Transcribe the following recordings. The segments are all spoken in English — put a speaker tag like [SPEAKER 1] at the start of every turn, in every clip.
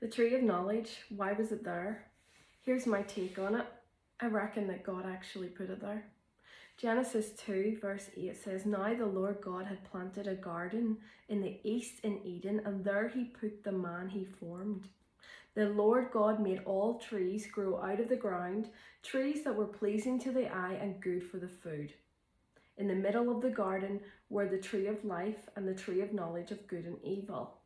[SPEAKER 1] The tree of knowledge, why was it there? Here's my take on it. I reckon that God actually put it there. Genesis 2 verse 8 says, "Now the Lord God had planted a garden in the east in Eden, and there he put the man he formed. The Lord God made all trees grow out of the ground, trees that were pleasing to the eye and good for the food. In the middle of the garden were the tree of life and the tree of knowledge of good and evil."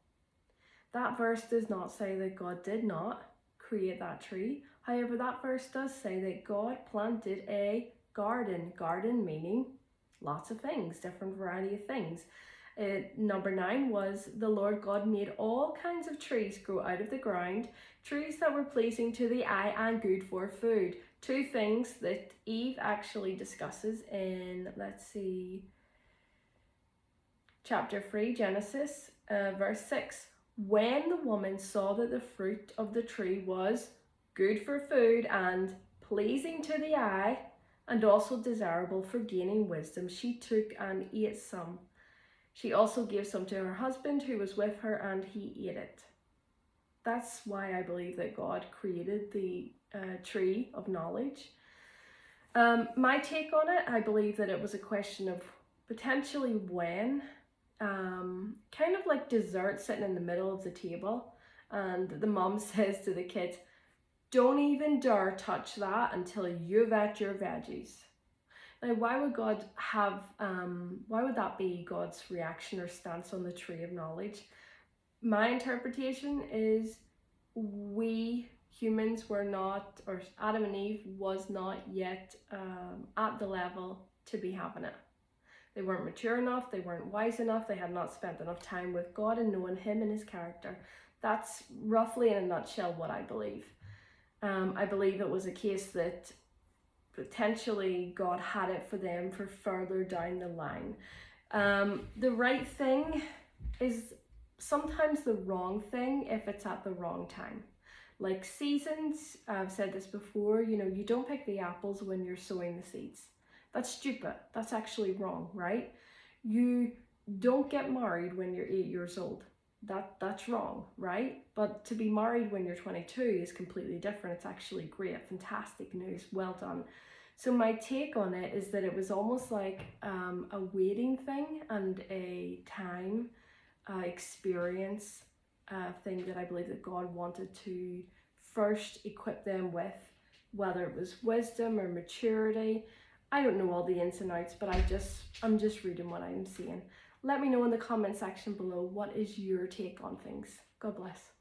[SPEAKER 1] That verse does not say that God did not create that tree. However, that verse does say that God planted a garden. Garden meaning lots of things, different variety of things. Number 9 was, "The Lord God made all kinds of trees grow out of the ground, trees that were pleasing to the eye and good for food." Two things that Eve actually discusses in, chapter 3, Genesis, verse 6. "When the woman saw that the fruit of the tree was good for food and pleasing to the eye, and also desirable for gaining wisdom, she took and ate some. She also gave some to her husband who was with her, and he ate it." That's why I believe that God created the tree of knowledge. My take on it, I believe that it was a question of potentially when, kind of like dessert sitting in the middle of the table, and the mom says to the kids, "Don't even dare touch that until you've ate your veggies." Now, why would that be God's reaction or stance on the tree of knowledge? My interpretation is we humans were not, or Adam and Eve was not yet at the level to be having it. They weren't mature enough, they weren't wise enough, they had not spent enough time with God and knowing him and his character. That's roughly in a nutshell what I believe. I believe it was a case that potentially God had it for them for further down the line. The right thing is sometimes the wrong thing if it's at the wrong time. Like seasons, I've said this before, you don't pick the apples when you're sowing the seeds. That's stupid. That's actually wrong, right? You don't get married when you're 8 years old. That's wrong, right? But to be married when you're 22 is completely different. It's actually great, fantastic news, well done. So my take on it is that it was almost like a waiting thing and a time experience thing that I believe that God wanted to first equip them with, whether it was wisdom or maturity. I don't know all the ins and outs, but I'm just reading what I'm seeing. Let me know in the comment section below, what is your take on things? God bless.